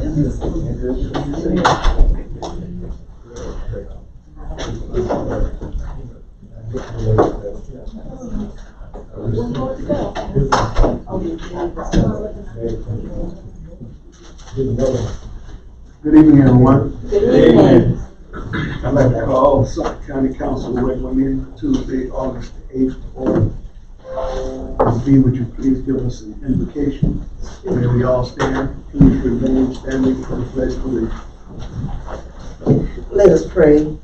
Good evening, everyone. Good evening. I'd like to call Sumter County Council regular meeting for Tuesday, August 8th, order. Ms. B, would you please give us an invocation? May we all stand? Please remain standing for the pledge of allegiance. Let us pray.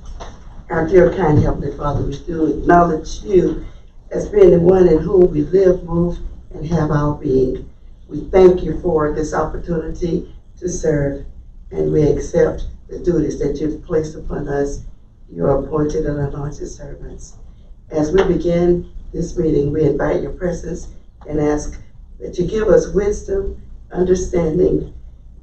Our dear kind Heavenly Father, we do acknowledge you as being the one in whom we live, move, and have our being. We thank you for this opportunity to serve, and we accept the duties that you've placed upon us, your appointed and anointed servants. As we begin this meeting, we invite your presence and ask that you give us wisdom, understanding,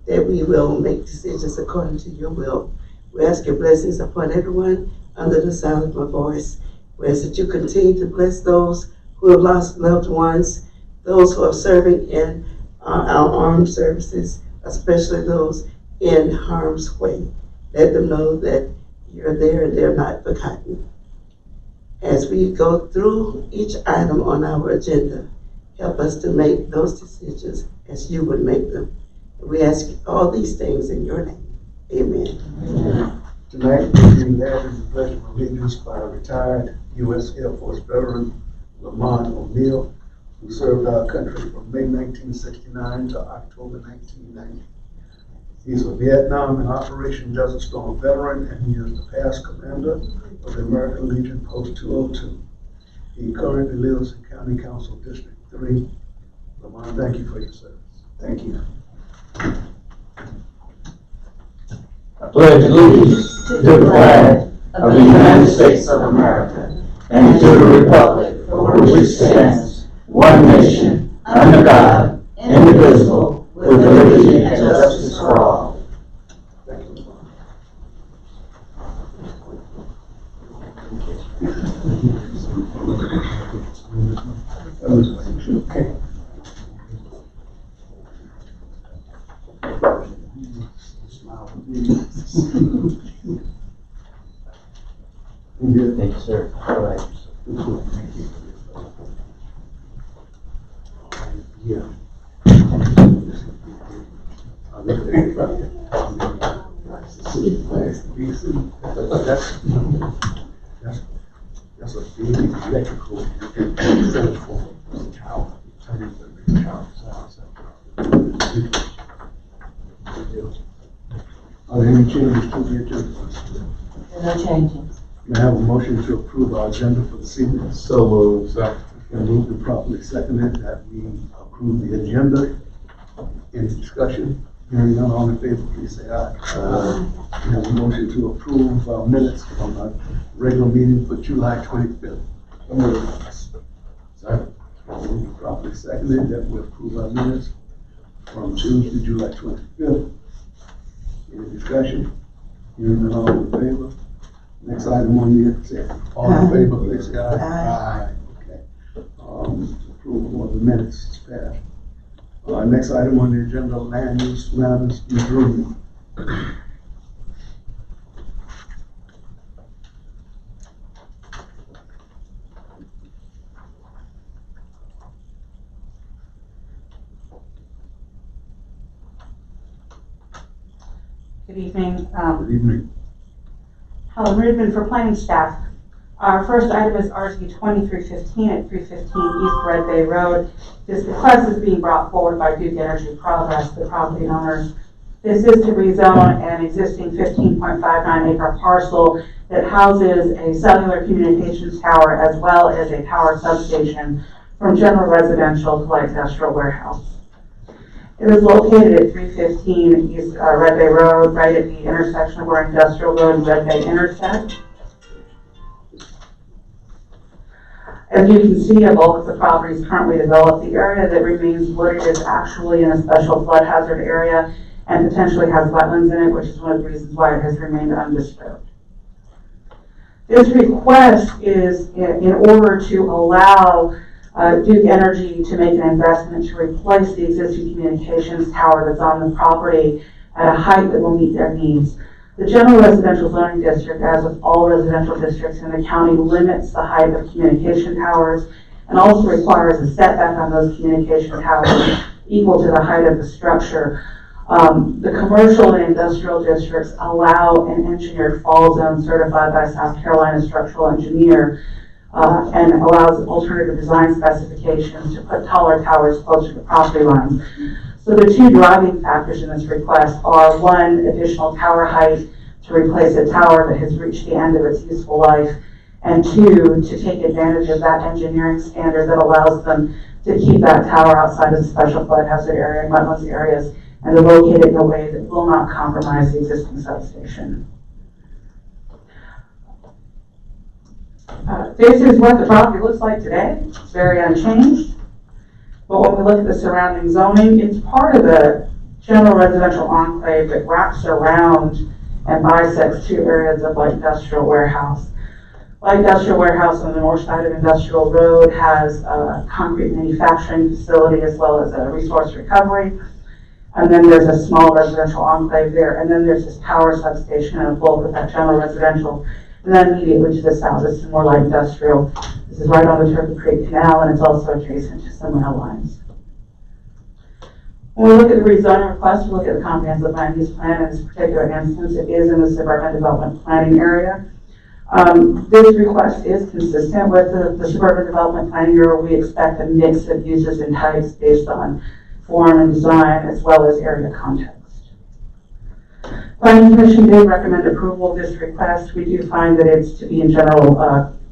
that we will make decisions according to your will. We ask your blessings upon everyone under the sound of my voice. We ask that you continue to bless those who have lost loved ones, those who are serving in our armed services, especially those in harm's way. Let them know that you're there and they're not forgotten. As we go through each item on our agenda, help us to make those decisions as you would make them. We ask all these things in your name. Amen. Amen. Tonight, we're being led in the pledge of allegiance by retired U.S. Air Force veteran Lamont O'Neill, who served our country from May 1969 to October 1990. He's a Vietnam and Operation Desert Storm veteran, and he is the past commander of the American Legion Post 202. He currently lives in County Council District 3. Lamont, thank you for your service. Thank you. I pledge allegiance to the flag of the United States of America and to the republic for which it stands, one nation, under God, indivisible, with liberty and justice for all. Thank you. Okay. Thank you, sir. All right. Yeah. That's a big electrical tower. Are there any changes to the agenda? No changes. May I have a motion to approve our agenda for this evening? So moved. And moved and properly seconded that we approve the agenda. Any discussion? Hearing none, all in favor, please say aye. We have a motion to approve our minutes from our regular meeting for July 25th. Second. Moved and properly seconded that we approve our minutes from Tuesday, July 25th. Any discussion? Hearing none, all in favor? Next item on the agenda. All in favor, please say aye. Aye. Okay. Approval of the minutes is passed. Next item on the agenda, land use matters, Ms. Rubin. Good evening. Good evening. Helen Rudman for planning staff. Our first item is RZ 2315 at 315 East Red Bay Road. This request is being brought forward by Duke Energy Progress, the property owners. This is to rezone an existing 15.59 acre parcel that houses a cellular communications tower as well as a power substation from general residential to light industrial warehouse. It is located at 315 East Red Bay Road, right at the intersection of where Industrial Road and Red Bay intersect. As you can see, a bulk of the property is currently developed. The area that remains wooded is actually in a special flood hazard area and potentially has wetlands in it, which is one of the reasons why it has remained undisturbed. This request is in order to allow Duke Energy to make an investment to replace the existing communications tower that's on the property at a height that will meet their needs. The general residential zoning district, as with all residential districts in the county, limits the height of communication towers and also requires a setback on those communication towers equal to the height of the structure. The commercial and industrial districts allow an engineered fall zone certified by South Carolina structural engineer and allows alternative design specifications to put taller towers closer to property lines. So the two driving factors in this request are, one, additional tower height to replace a tower that has reached the end of its useful life, and two, to take advantage of that engineering standard that allows them to keep that tower outside of the special flood hazard area and wetlands areas and to locate it in a way that will not compromise the existing substation. This is what the property looks like today. It's very unchanged. But when we look at the surrounding zoning, it's part of the general residential enclave that wraps around and bisects two areas of light industrial warehouse. Light industrial warehouse on the north side of Industrial Road has a concrete manufacturing facility as well as a resource recovery. And then there's a small residential enclave there. And then there's this power substation and a bulk of that general residential. And then immediately to the south is some more light industrial. This is right on the Turkey Creek Canal, and it's also adjacent to some rail lines. When we look at the rezoning request, we look at the comprehensive land use plan. In this particular instance, it is in the suburban development planning area. This request is consistent with the suburban development planning area. We expect a mix of uses and types based on form and design as well as area context. Planning Commission did recommend approval of this request. We do find that it's to be in general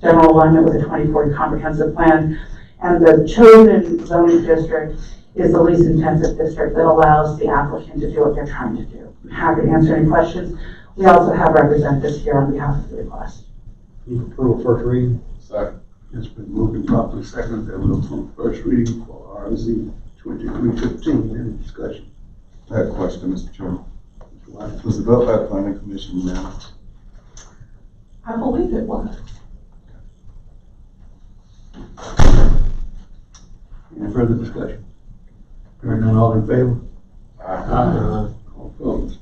alignment with the 2040 comprehensive plan, and the chosen zoning district is the least intensive district that allows the applicant to do what they're trying to do. I'm happy to answer any questions. We also have representatives here on behalf of the request. Move approval first reading. Second. It's been moved and properly seconded that we'll approve first reading for RZ 2315. Any discussion? I have a question, Mr. Chairman. Mr. White? Was it built by the planning commission now? I believe it was. Any further discussion? Hearing none, all in favor? Aye. All opposed?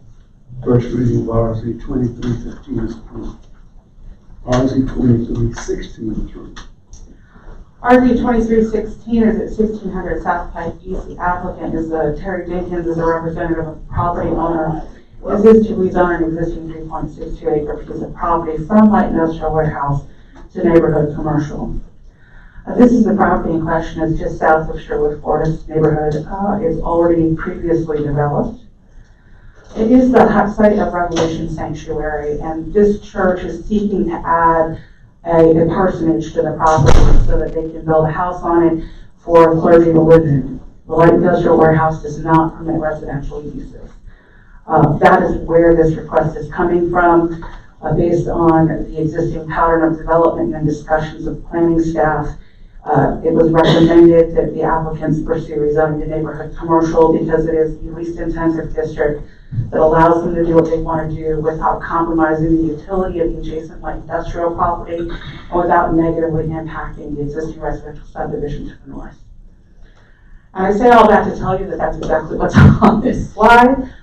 First reading of RZ 2315 is approved. RZ 2316 is approved. RZ 2316 is at 1600 South Pike East. The applicant is Terry Jenkins, is a representative of the property owner. This is to rezone an existing 3.62 acre piece of property from light industrial warehouse to neighborhood commercial. This is the property in question. It's just south of Sherwood Forest neighborhood. It's already previously developed. It is the site of Revolution Sanctuary, and this church is seeking to add a parsonage to the property so that they can build a house on it for clergy to live in. The light industrial warehouse does not permit residential uses. That is where this request is coming from, based on the existing pattern of development and discussions of planning staff. It was recommended that the applicants pursue rezoning to neighborhood commercial because it is the least intensive district that allows them to do what they want to do without compromising the utility of the adjacent light industrial property and without negatively impacting the existing residential subdivision to the north. And I say all that to tell you that that's exactly what's on this slide.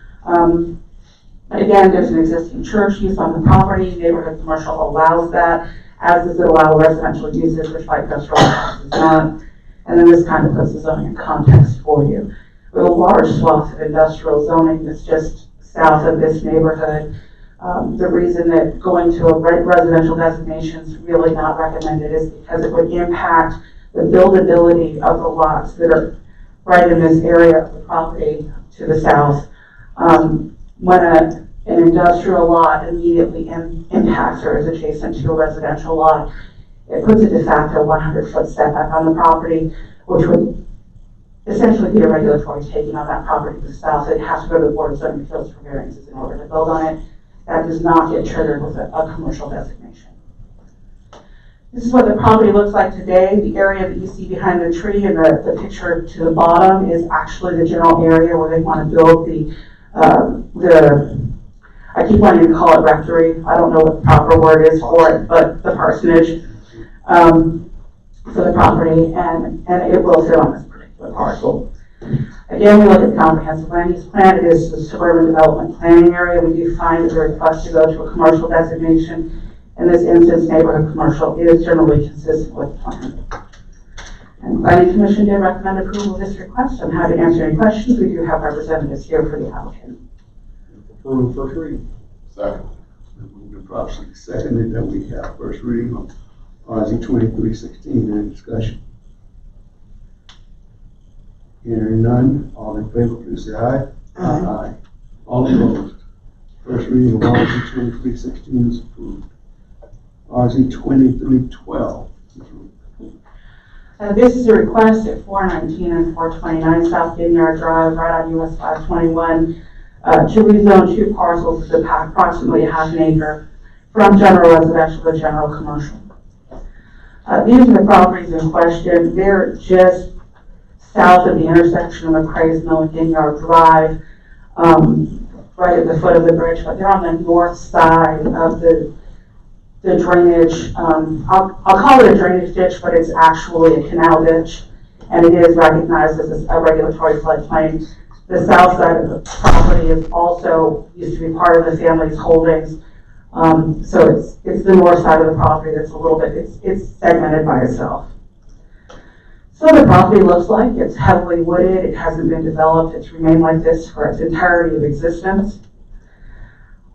Again, there's an existing church use on the property. Neighborhood commercial allows that, as does it allow residential uses, which light industrial does not. And then this kind of puts the zoning in context for you. We have a large swath of industrial zoning that's just south of this neighborhood. The reason that going to a residential designation is really not recommended is because it would impact the buildability of the lots that are right in this area of the property to the south. When an industrial lot immediately impacts or is adjacent to a residential lot, it puts a de facto 100-foot setback on the property, which would essentially be a regulatory taking on that property to the south. It has to go to the Board of Zoning Appeals for variances in order to build on it. That does not get triggered with a commercial designation. This is what the property looks like today. The area that you see behind the tree and the picture to the bottom is actually the general area where they want to build I keep wanting to call it rectory. I don't know what the proper word is for it, but the parsonage for the property, and it will fit on this particular parcel. Again, Again, we look at the comprehensive land use plan. It is the suburban development planning area. We do find that the request to go to a commercial designation, in this instance, neighborhood commercial, is generally consistent with the plan. And the Planning Commission did recommend approval of this request. I'm happy to answer any questions. We do have representatives here for the applicant. Approve first reading. Second. Moved and properly seconded that we have first reading on RZ 2316. Any discussion? Hearing none, all in favor, please say aye. Aye. All opposed. First reading of RZ 2316 is approved. RZ 2312 is approved. This is a request at 419 and 429 South Vineyard Drive, right on US 521, to rezone two parcels of approximately half an acre from general residential to general commercial. These are the properties in question. They're just south of the intersection of McCrae's Mill and Vineyard Drive, right at the foot of the bridge, but they're on the north side of the drainage. I'll call it a drainage ditch, but it's actually a canal ditch, and it is recognized as a regulatory floodplain. The south side of the property is also used to be part of the family's holdings. So it's the north side of the property that's a little bit, it's segmented by itself. So the property looks like it's heavily wooded. It hasn't been developed. It's remained like this for its entirety of existence.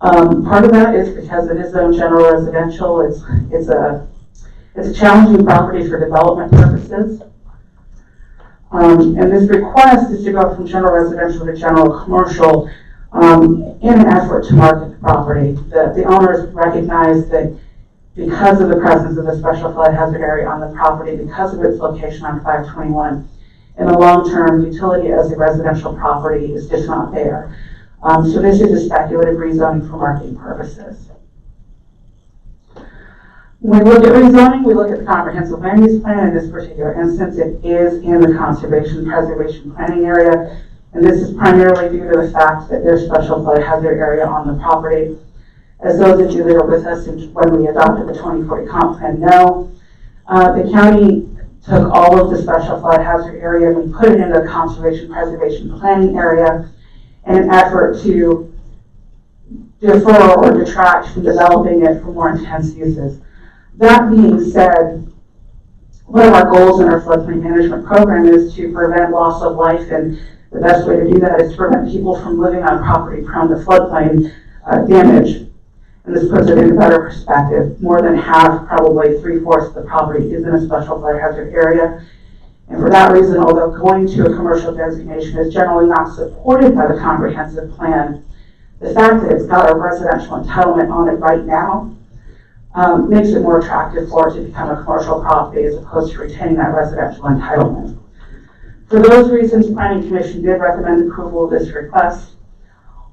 Part of that is because it is zoned general residential. It's a challenging property for development purposes. And this request is to go from general residential to general commercial in an effort to market the property. The owners recognize that because of the presence of the special flood hazard area on the property, because of its location on 521, in the long term, utility as a residential property is just not there. So this is a speculative rezoning for marketing purposes. When we look at rezoning, we look at the comprehensive land use plan. In this particular instance, it is in the conservation preservation planning area. And this is primarily due to the fact that there's special flood hazard area on the property. As those of you that were with us when we adopted the 2040 comp plan know, the county took all of the special flood hazard area and we put it into the conservation preservation planning area in an effort to defer or detract from developing it for more intense uses. That being said, one of our goals in our floodplain management program is to prevent loss of life, and the best way to do that is to prevent people from living on property prone to floodplain damage. And this puts it in a better perspective. More than half, probably 3/4 of the property is in a special flood hazard area. And for that reason, although going to a commercial designation is generally not supported by the comprehensive plan, the fact that it's got a residential entitlement on it right now makes it more attractive for it to become a commercial property as opposed to retaining that residential entitlement. For those reasons, the Planning Commission did recommend approval of this request.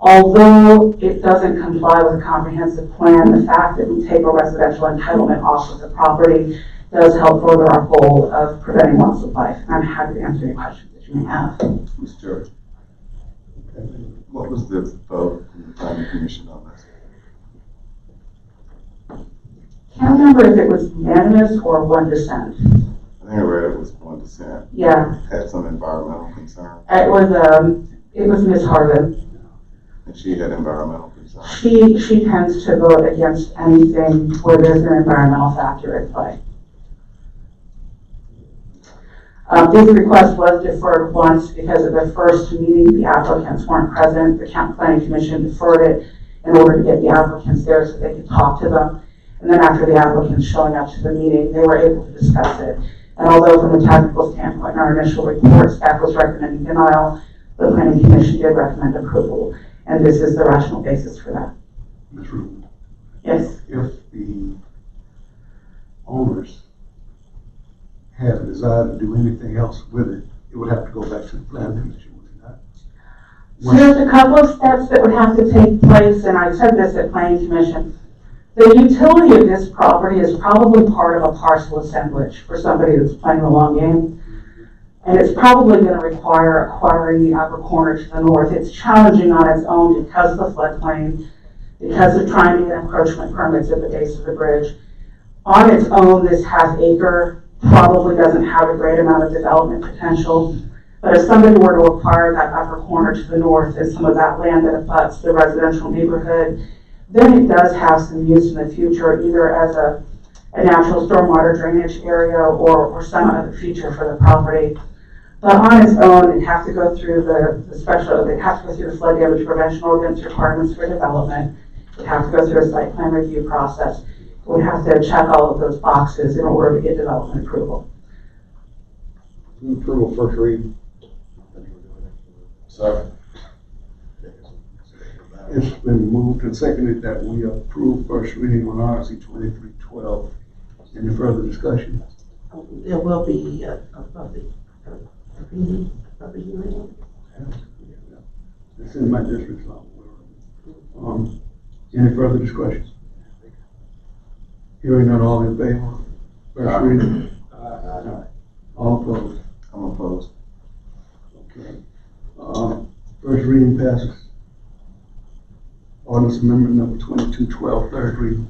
Although it doesn't comply with a comprehensive plan, the fact that we take a residential entitlement off of the property does help further our goal of preventing loss of life. I'm happy to answer any questions that you may have. Mr. Chair, what was the vote from the Planning Commission on this? Can't remember if it was unanimous or one dissent. I think I read it was 1 dissent. Yeah, Had some environmental concern, it was Ms. Harvin. and she had environmental concern. She tends to vote against anything where there's an environmental factor at play. This request was deferred once because at the first meeting the applicants weren't present. The Planning Commission deferred it in order to get the applicants there so they could talk to them. And then after the applicants showing up to the meeting, they were able to discuss it. And although from a technical standpoint in our initial report, staff was recommending denial, the Planning Commission did recommend approval. And this is the rational basis for that. Ms. Rubin, Yes. if the owners have a desire to do anything else with it, it would have to go back to the planning commission, would it not? So there's a couple of steps that would have to take place, and I said this at Planning Commission. The utility of this property is probably part of a parcel assemblage for somebody that's playing the long game. And it's probably going to require acquiring the upper corner to the north. It's challenging on its own because of the floodplain, because of trying to get encroachment permits at the base of the bridge. On its own, this half acre probably doesn't have a great amount of development potential. But if somebody were to acquire that upper corner to the north and some of that land that abuts the residential neighborhood, then it does have some use in the future, either as a natural stormwater drainage area or some other feature for the property. But on its own, it'd have to go through they'd have to go through the flood damage prevention ordinance requirements for development. It'd have to go through a site plan review process. We'd have to check all of those boxes in order to get development approval. Approval first reading. Second. It's been moved and seconded that we approve first reading on RC 2312. Any further discussion? There will be a public hearing. It's in my district, so any further discussion? Hearing none, all in favor? First reading? All opposed? I'm opposed. Okay. First reading passes. Ordinance amendment number 2212, third reading.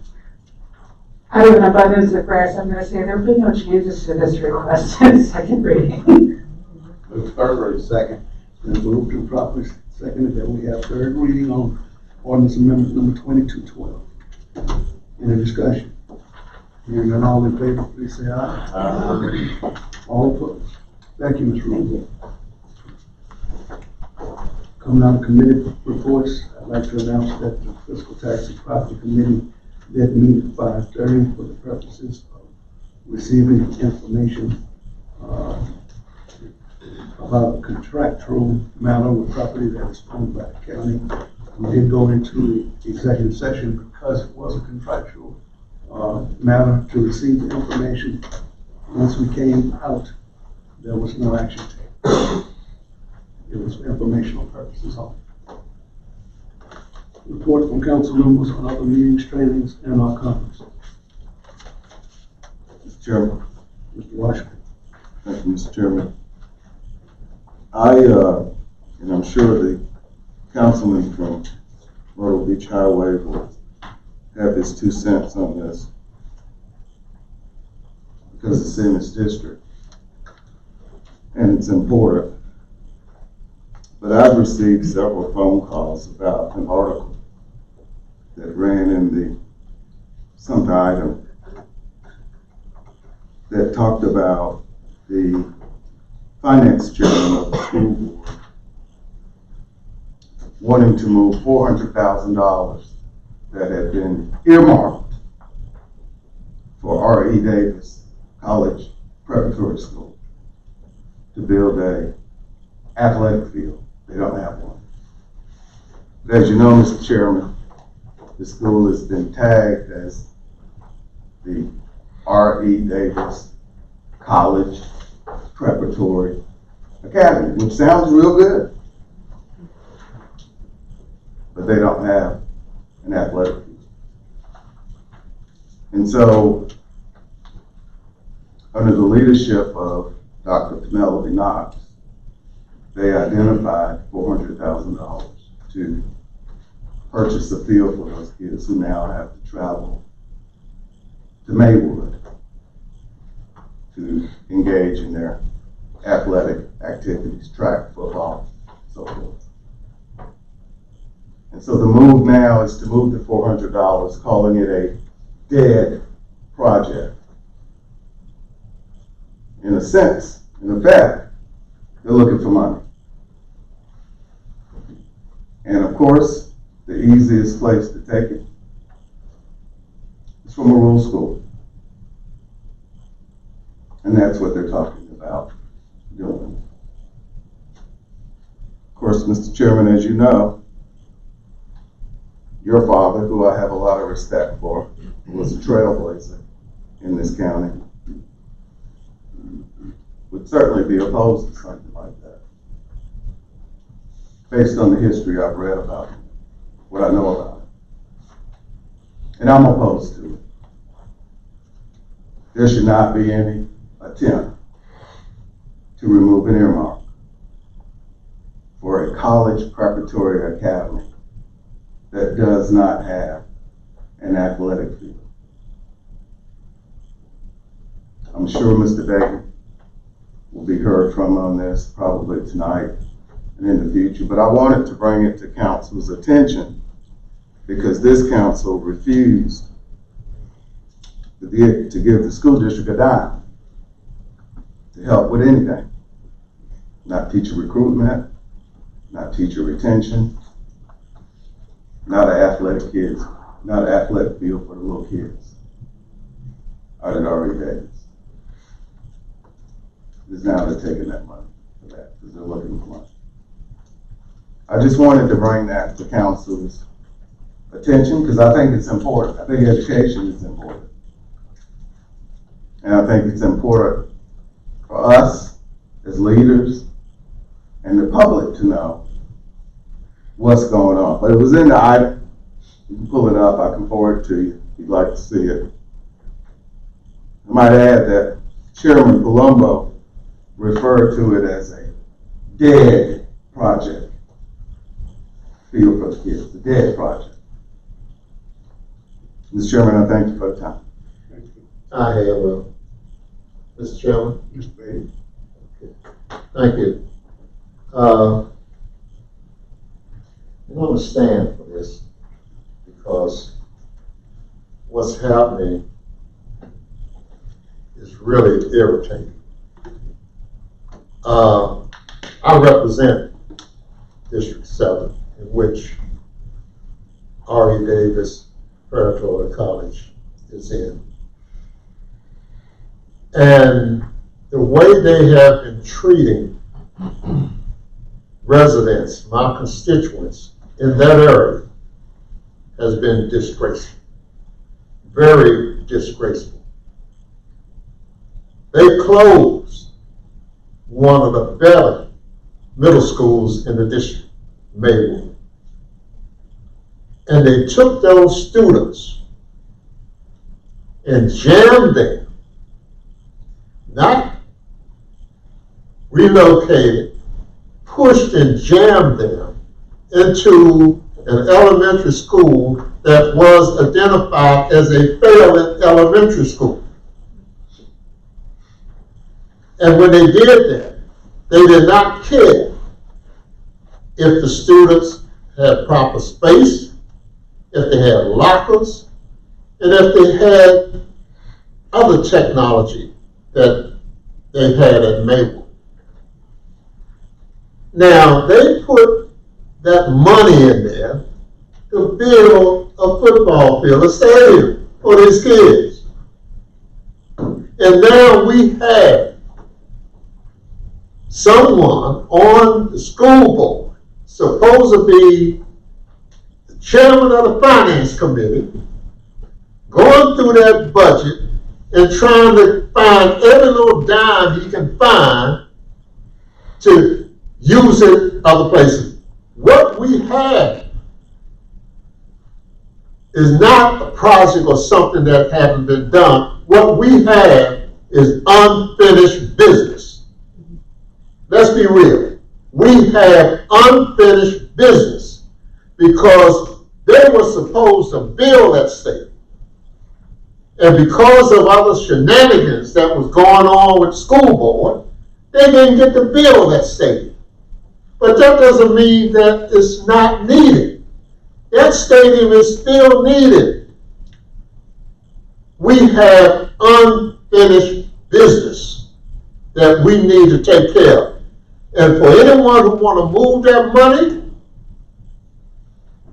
Out of an abundance of grace, I'm gonna say there will be no changes to this request in second reading. Move third reading. Second. Been moved and properly seconded that we have third reading on ordinance amendment number 2212. Any discussion? Hearing none, all in favor, please say aye. All opposed? Thank you, Ms. Rubin. Coming out of committee reports, I'd like to announce that the Fiscal Tax and Property Committee did meet at 5:30 for the purposes of receiving information about a contractual matter with property that is owned by the county. We did go into executive session because it was a contractual matter to receive the information. Once we came out, there was no action taken. It was for informational purposes only. Report from council members on other meetings, trainings, and our conferences. Mr. Chairman. Mr. Washington. Thank you, Mr. Chairman. And I'm sure the councilman from Myrtle Beach Highway will have his 2 cents on this because it's in his district and it's important. But I've received several phone calls about an article that ran in the Sumter item that talked about the finance chairman of the school board wanting to move $400,000 that had been earmarked for R.E. Davis College Preparatory School to build a athletic field. They don't have one. But as you know, Mr. Chairman, the school has been tagged as the R.E. Davis College Preparatory Academy, which sounds real good. But they don't have an athletic field. And so, under the leadership of Dr. Penelope Knox, they identified $400,000 to purchase a field for those kids who now have to travel to Maywood to engage in their athletic activities, track, football, so forth. And so the move now is to move the $400, calling it a dead project. In a sense, in effect, they're looking for money. And of course, the easiest place to take it is from a rural school. And that's what they're talking about doing. Of course, Mr. Chairman, as you know, your father, who I have a lot of respect for, was a trailblazer in this county, would certainly be opposed to something like that. Based on the history I've read about it, what I know about it. And I'm opposed to it. There should not be any attempt to remove an earmark for a college preparatory academy that does not have an athletic field. I'm sure Mr. Baker will be heard from on this probably tonight and in the future. But I wanted to bring it to council's attention because this council refused to give the school district a dime to help with anything. Not teacher recruitment, not teacher retention, not an athletic field for the little kids out at R.E. Davis. Because now they're taking that money for that because they're looking for money. I just wanted to bring that to council's attention because I think it's important. I think education is important. And I think it's important for us as leaders and the public to know what's going on. But it was in the item. You can pull it up. I can forward it to you if you'd like to see it. I might add that Chairman Palumbo referred to it as a dead project. Field for the kids, the dead project. Mr. Chairman, I thank you for the time. Thank you. I have, Mr. Chairman. Mr. Bailey. Thank you. I'm going to stand for this because what's happening is really irritating. I represent District 7, in which R.E. Davis Preparatory College is in. And the way they have been treating residents, my constituents in that area, has been disgraceful, very disgraceful. They closed one of the better middle schools in the district, Maywood. And they took those students and jammed them, not relocated, pushed and jammed them into an elementary school that was identified as a failing elementary school. And when they did that, they did not care if the students had proper space, if they had lockers, and if they had other technology that they had at Maywood. Now, they put that money in there to build a football field, a stadium for these kids. And now we have someone on the school board, supposed to be the chairman of the finance committee, going through that budget and trying to find every little dime he can find to use it other places. What we have is not a project or something that hasn't been done. What we have is unfinished business. Let's be real. We have unfinished business because they were supposed to build that stadium. And because of other shenanigans that was going on with the school board, they didn't get to build that stadium. But that doesn't mean that it's not needed. That stadium is still needed. We have unfinished business that we need to take care of. And for anyone who want to move that money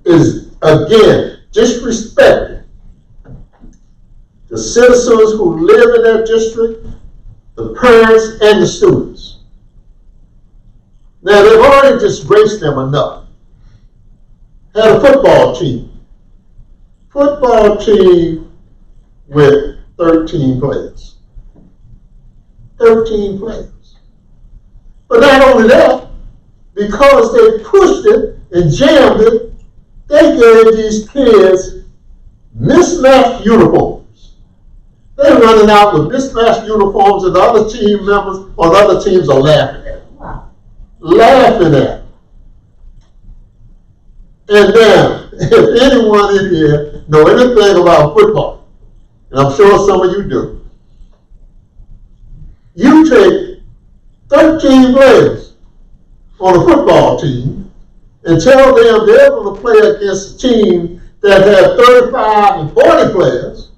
is, again, disrespecting the citizens who live in that district, the parents, and the students. Now, they've already disgraced them enough. Had a football team with 13 players. 13 players. But not only that, because they pushed it and jammed it, they gave these kids mismatched uniforms. They're running out with mismatched uniforms and the other team members on other teams are laughing at them. Wow. Laughing at them. And now, if anyone in here know anything about football, and I'm sure some of you do, you take 13 players on a football team and tell them they're going to play against a team that has 35 and 40 players,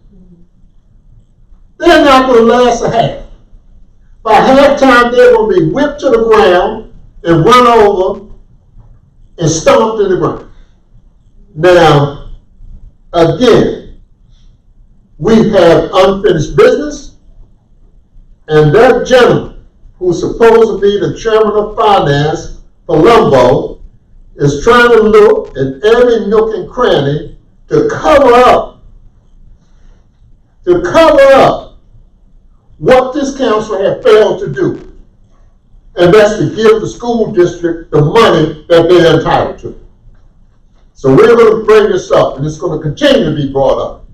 they're not going to last a half. By halftime, they're going to be whipped to the ground and run over and stomped in the ground. Now, again, we have unfinished business, and that gentleman who's supposed to be the chairman of finance for Lumbo is trying to look at every nook and cranny to cover up what this council had failed to do. And that's to give the school district the money that they're entitled to. So we're going to bring this up, and it's going to continue to be brought up.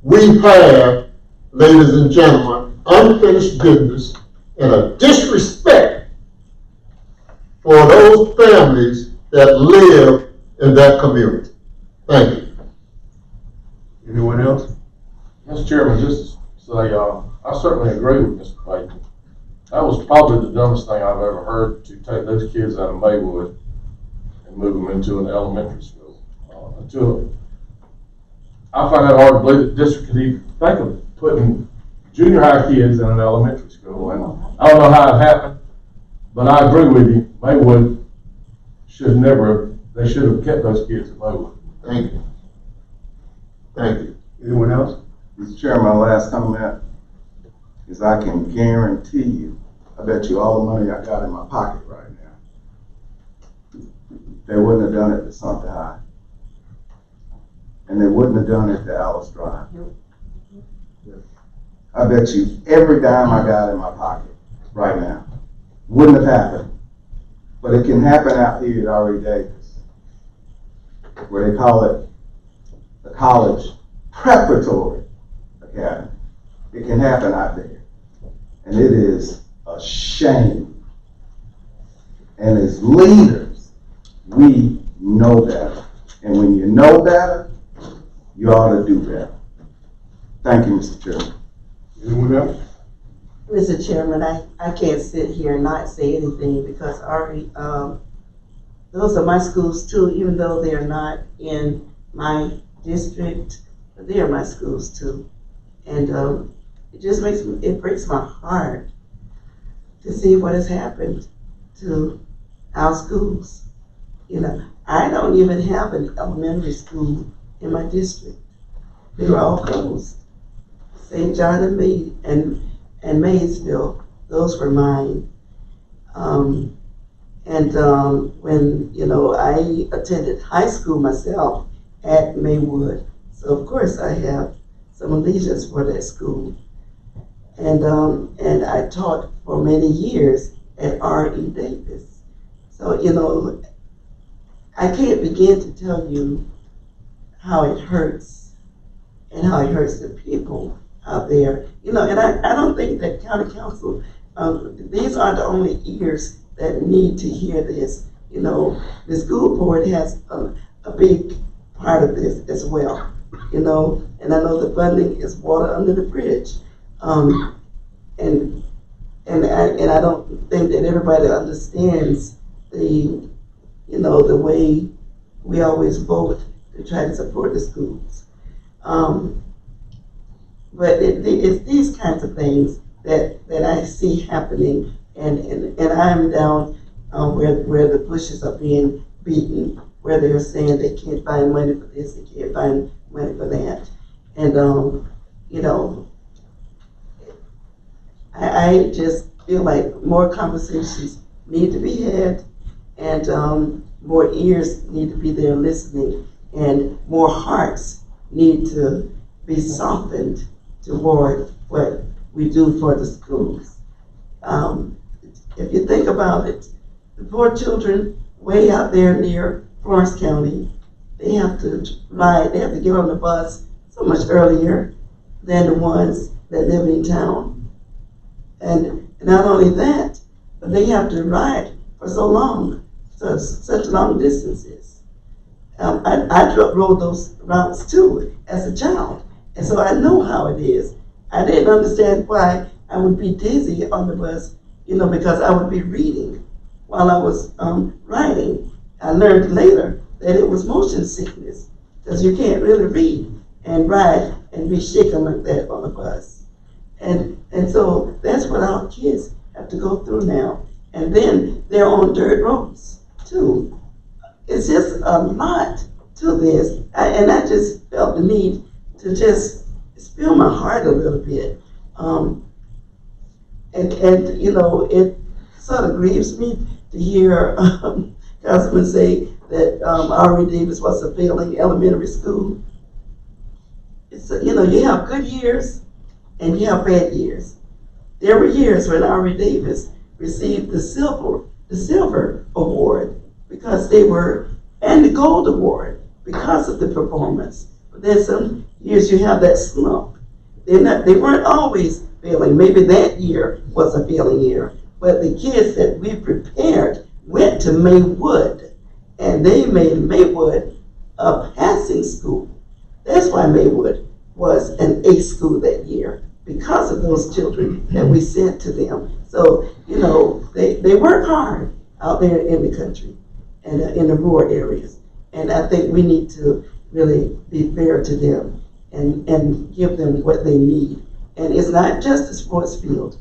We have, ladies and gentlemen, unfinished business and a disrespect for those families that live in that community. Thank you. Anyone else? Mr. Chairman, just to say, I certainly agree with Mr. Payton. That was probably the dumbest thing I've ever heard, to take those kids out of Maywood and move them into an elementary school. I find that hard to believe that the district could even think of putting junior high kids in an elementary school. And I don't know how it happened, but I agree with you. Maywood they should have kept those kids in Maywood. Thank you. Thank you. Anyone else? Mr. Chairman, my last comment is I can guarantee you, I bet you all the money I got in my pocket right now, they wouldn't have done it to Sumter High. And they wouldn't have done it to Alice Drive. I bet you every dime I got in my pocket right now wouldn't have happened. But it can happen out here at R.E. Davis, where they call it the College Preparatory Academy. It can happen out there. And it is a shame. And as leaders, we know better. And when you know better, you ought to do better. Thank you, Mr. Chairman. Anyone else? Mr. Chairman, I can't sit here and not say anything because those are my schools too, even though they are not in my district, but they are my schools too. And it breaks my heart to see what has happened to our schools. You know, I don't even have an elementary school in my district. They were all closed. St. John and Maysville, those were mine. When, I attended high school myself at Maywood, so of course I have some allegiance for that school. And I taught for many years at R.E. Davis. So, I can't begin to tell you how it hurts and how it hurts the people out there. And I don't think that county council, these aren't the only ears that need to hear this. The school board has a big part of this as well, and I know the funding is water under the bridge. And I don't think that everybody understands the way we always vote to try to support the schools. But it's these kinds of things that I see happening, and I'm down where the bushes are being beaten, where they're saying they can't find money for this, they can't find money for that. And, I just feel like more conversations need to be had, and more ears need to be there listening, and more hearts need to be softened toward what we do for the schools. If you think about it, the poor children way out there near Florence County, they have to get on the bus so much earlier than the ones that live in town. And not only that, but they have to ride for so long, such long distances. I rode those routes too as a child, and so I know how it is. I didn't understand why I would be dizzy on the bus because I would be reading while I was writing. I learned later that it was motion sickness, because you can't really read and write and be shaking like that on a bus. And so that's what our kids have to go through now. And then they're on dirt roads too. It's just a lot to this. And I just felt the need to just spill my heart a little bit. It sort of grieves me to hear Councilman say that Ari Davis was a failing elementary school. It's you have good years and you have bad years. There were years when Ari Davis received the silver award because and the gold award because of the performance. But then some years you have that slump. They weren't always failing. Maybe that year was a failing year, but the kids that we prepared went to Maywood, and they made Maywood a passing school. That's why Maywood was an A school that year, because of those children that we sent to them. So, they work hard out there in the country and in the rural areas. And I think we need to really be fair to them and give them what they need. And it's not just the sports field.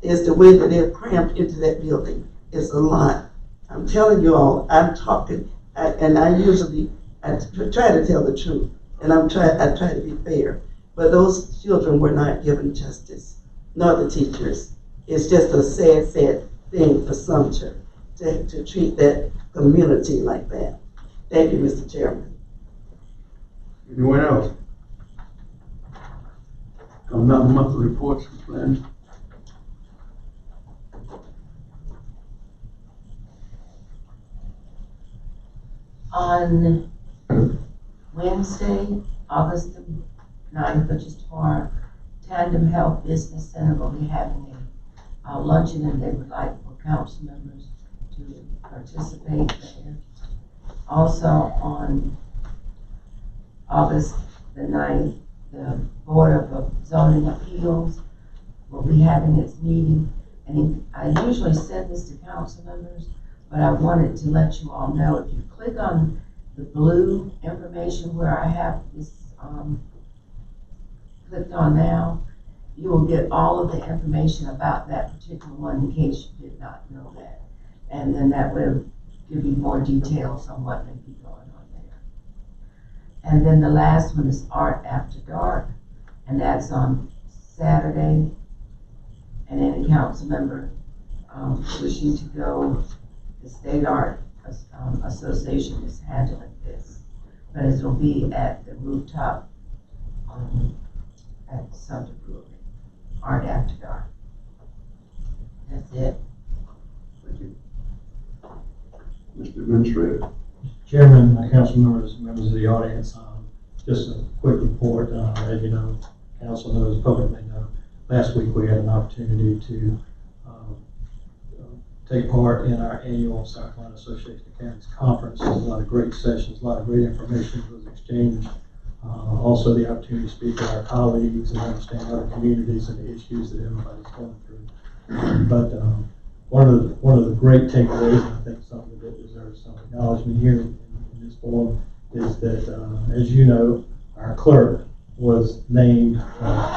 It's the way that they're crammed into that building. It's a lot. I'm telling you all, I'm talking, and I try to tell the truth, and I try to be fair. But those children were not given justice, nor the teachers. It's just a sad, sad thing for Sumter to treat that community like that. Thank you, Mr. Chairman. Anyone else? Come down to monthly reports and plans. On Wednesday, August the 9th, which is tomorrow, Tandem Health Business Center will be having a luncheon, and they would like for council members to participate there. Also on August the 9th, the Board of Zoning Appeals will be having its meeting. And I usually send this to council members, but I wanted to let you all know, if you click on the blue information where I have this clicked on now, you will get all of the information about that particular one in case you did not know that. And then that will give you more details on what may be going on there. And then the last one is Art After Dark, and that's on Saturday. And any council member wishing to go, the State Art Association is handling this, but it will be at the rooftop at the Sumter Brewery. Art After Dark. That's it. Thank you. Mr. Administrator. Chairman, council members, members of the audience, just a quick report. As you know, council knows, public may know, last week we had an opportunity to take part in our annual South Carolina Association of Counties Conference. There was a lot of great sessions, a lot of great information was exchanged. Also the opportunity to speak with our colleagues and understand other communities and the issues that everybody's going through. But one of the great takeaways, and I think something that deserves some acknowledgement here in this forum, is that, as you know, our clerk was named,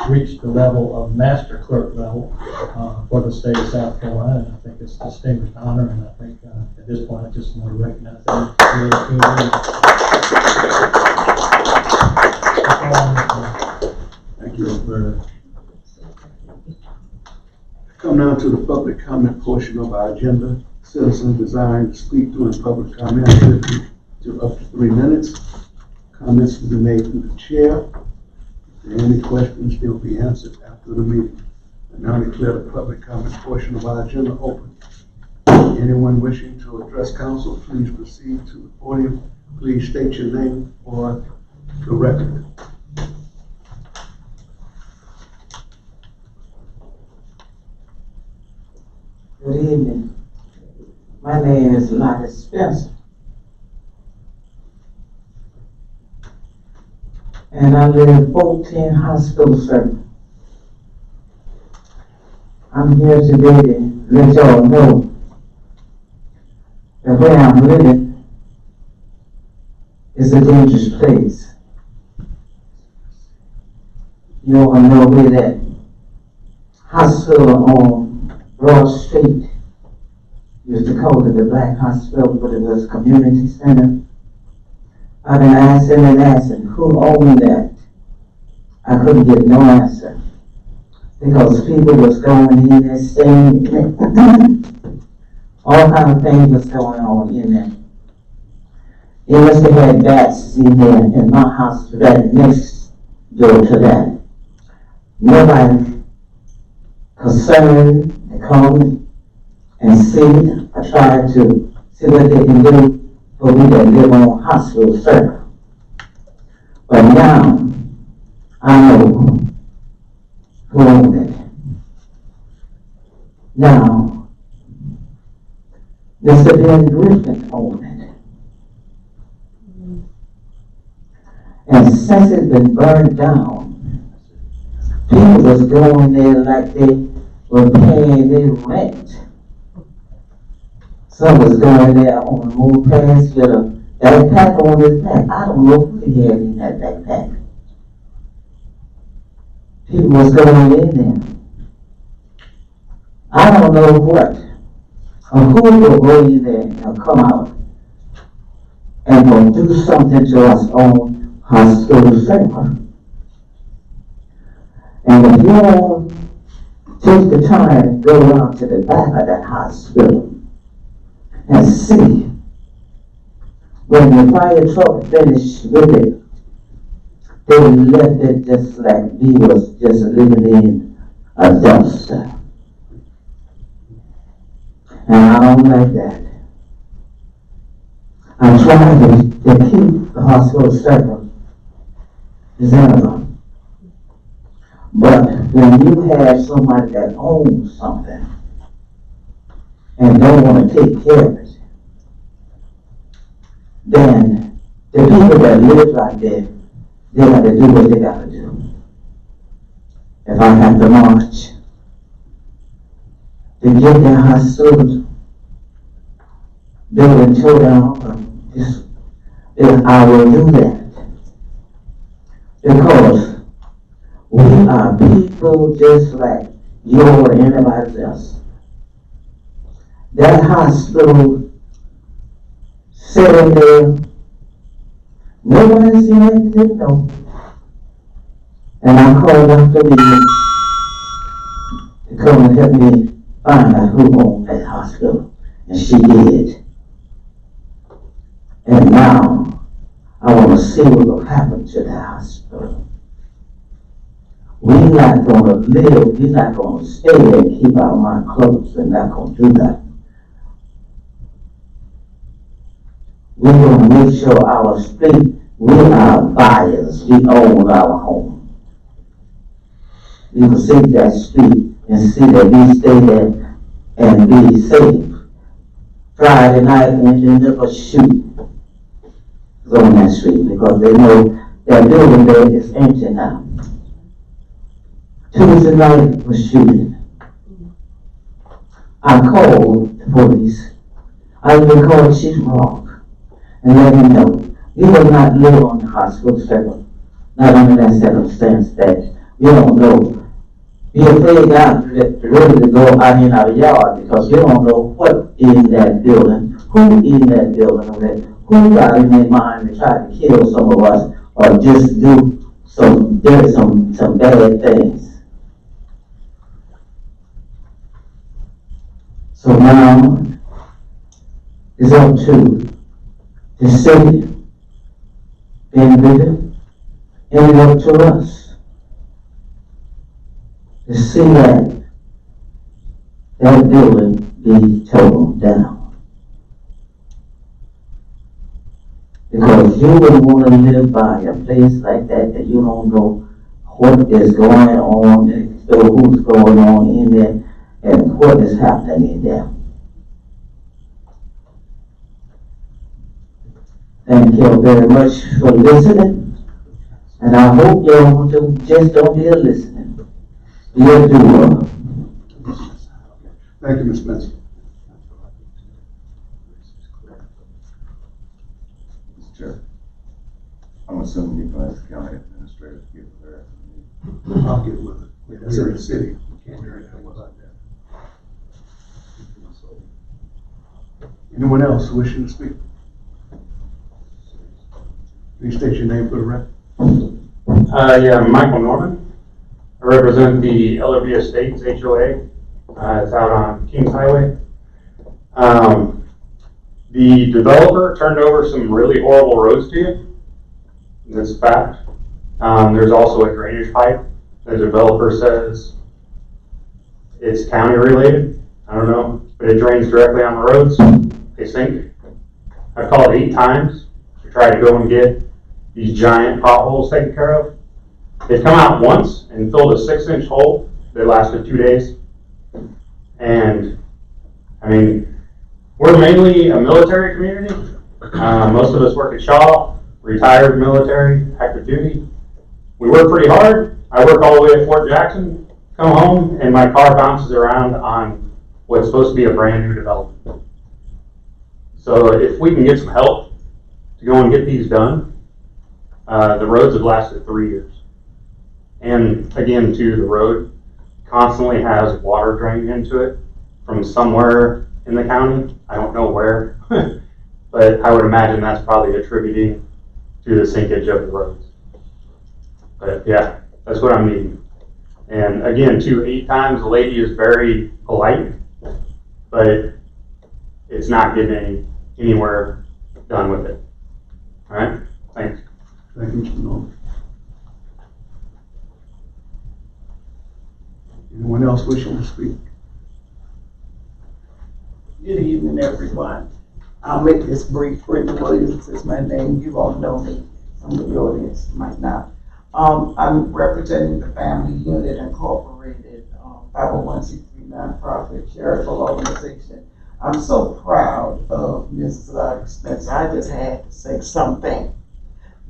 reached the level of master clerk level for the state of South Carolina. And I think it's a distinguished honor, and I think at this point I just want to recognize that. Thank you. Come now to the public comment portion of our agenda. Citizens desiring to speak during public comment to up to 3 minutes. Comments will be made through the chair. If there are any questions, they'll be answered after the meeting. I now declare the public comment portion of our agenda open. Anyone wishing to address council, please proceed to the podium. Please state your name for the record. Good evening. My name is Lottie Spencer. And I live in 14 Hospital Circle. I'm here today to let y'all know that where I'm living is a dangerous place. You all know where that hospital on Broad Street used to call it the Black Hospital, but it was a community center. I've been asking and asking who owned that. I couldn't get no answer because people was going in there saying all kind of things was going on in there. They must have had bats in there in my house, right next door to that. Nobody concerned, they come and see. I tried to see what they can do for me that live on hospital circle. But now, I know who owned it. Now, Mr. Ben Griffin owned it. And since it's been burned down, people was going there like they were paying their rent. Some was going there on the move past with a backpack on his back. I don't know who he had in that backpack. People was going in there. I don't know what or who will go in there and come out and will do something to us on hospital circle. And if you all take the time to go around to the back of that hospital and see when the fire truck finished with it, they left it just like we was just living in a dumpster. And I don't like that. I try to keep the hospital circle presentable. But when you have somebody that owns something and don't want to take care of it, then the people that live like that, they got to do what they got to do. If I have to march to get their hospital building tore down, then I will do that. Because we are people just like you or anybody else. That hospital sitting there, nobody seen it, didn't know. And I called Dr. Lee to come and help me find out who owned that hospital. And she did. And now I want to see what will happen to that hospital. We're not going to live, we're not going to stay there and keep our mind closed. We're not going to do that. We're going to make sure our street, we are buyers, we own our home. We can see that street and see that we stay there and be safe. Friday night and they never shoot on that street because they know that building there is empty now. Tuesday night was shooting. I called the police. I even called Chief Mark and let him know you will not live on the hospital circle, not under that circumstance that you don't know. You're afraid now ready to go out in our yard because you don't know what in that building, who in that building, who got in their mind to try to kill some of us or just do some bad things. So now it's up to the city being bigger and up to us to see that building be torn down. Because you wouldn't want to live by a place like that you don't know what is going on, who's going on in there, and what is happening in there. Thank you very much for listening, and I hope y'all just don't be a listening. Be a doer. Thank you, Ms. Spencer. Mr. Chair, I'm assuming you're going to ask the county administrator to give the rest. I'll get with it. It's in the city. We can't do anything about that. Anyone else wishing to speak? Please state your name for the record. Yeah, Michael Norman. I represent the LRB Estates HOA. It's out on Kings Highway. The developer turned over some really horrible roads to you. That's a fact. There's also a drainage pipe. The developer says it's county related. I don't know, but it drains directly on the roads. They sink. I've called 8 times to try to go and get these giant potholes taken care of. They've come out once and filled a 6-inch hole that lasted 2 days. And I mean, we're mainly a military community. Most of us work at Shaw, retired military, active duty. We work pretty hard. I work all the way at Fort Jackson, come home, and my car bounces around on what's supposed to be a brand new development. So if we can get some help to go and get these done, the roads have lasted 3 years. And again, too, the road constantly has water draining into it from somewhere in the county. I don't know where, but I would imagine that's probably attributing to the sinkage of the roads. But yeah, that's what I'm needing. And again, too, 8 times, the lady is very polite, but it's not getting anywhere done with it. All right, thanks. Thank you, Mr. Norman. Anyone else wishing to speak? Good evening, everyone. I'll make this brief. Brittany Williams is my name. You all know me. Some of the audience might not. I'm representing the Family Unit Incorporated, 501c3 nonprofit charitable organization. I'm so proud of Mrs. Spencer. I just had to say something.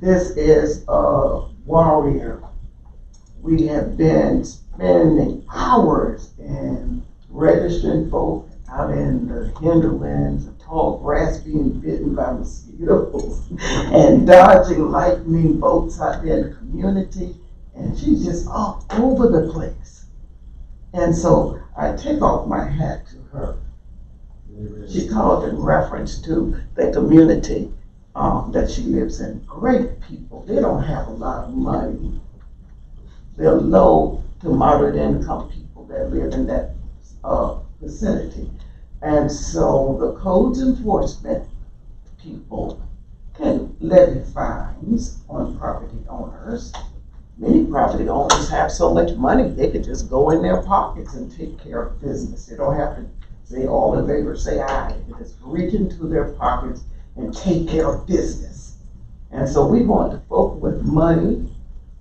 This is a warrior. We have been spending hours in registering folk out in the hinterlands, the tall grass being bitten by mosquitoes, and dodging lightning bolts out there in the community. And she's just all over the place. And so I take off my hat to her. She called in reference to the community that she lives in. Great people. They don't have a lot of money. They're low to moderate income people that live in that vicinity. And so the codes enforcement people can levy fines on property owners. Many property owners have so much money, they could just go in their pockets and take care of business. They don't have to say all the neighbors say I. They just reach into their pockets and take care of business. And so we want the folk with money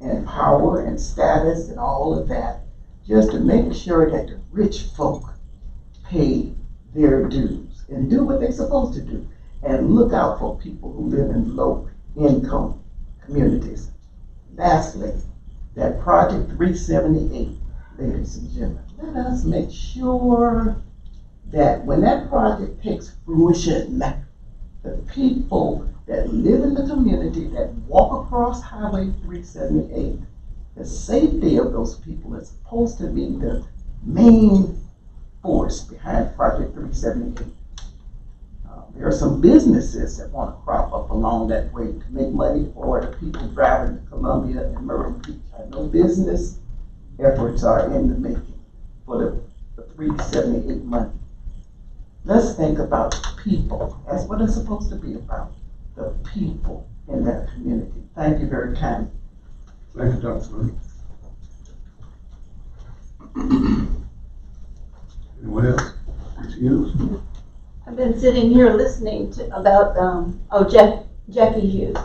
and power and status and all of that, just to make sure that the rich folk pay their dues and do what they're supposed to do, and look out for people who live in low income communities. Lastly, that Project 378, ladies and gentlemen, let us make sure that when that project takes fruition, the people that live in the community that walk across Highway 378, the safety of those people is supposed to be the main force behind Project 378. There are some businesses that want to crop up along that way to make money for the people driving to Columbia and Myrtle Beach. I know business efforts are in the making for the 378 money. Let's think about people. That's what it's supposed to be about, the people in that community. Thank you very kindly. Thank you, Dr. Flynn. Anyone else? Ms. Hughes? I've been sitting here listening to about Jackie Hughes,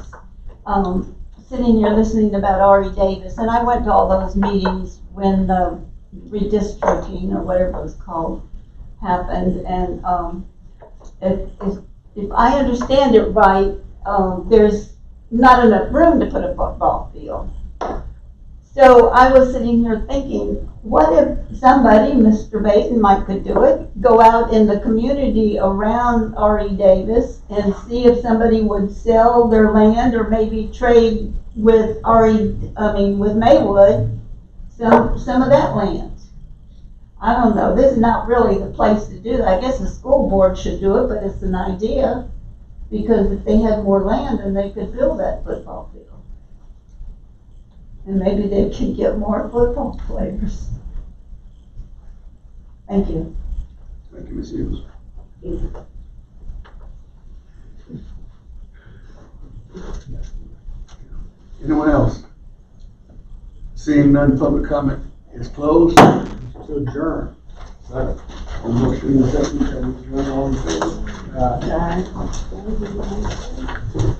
sitting here listening about Ari Davis, and I went to all those meetings when the redistricting or whatever it was called happened, and if I understand it right, there's not enough room to put a football field. So I was sitting here thinking, what if somebody, Mr. Baton might could do it, go out in the community around R.E. Davis and see if somebody would sell their land or maybe trade with with Maywood, some of that land. I don't know, this is not really the place to do that. I guess the school board should do it, but it's an idea, because if they had more land, then they could build that football field. And maybe they can get more football players. Thank you. Thank you, Ms. Hughes. Anyone else? Seeing none, public comment is closed. To adjourn. Second. On motion and second, can we adjourn all in favor? Aye.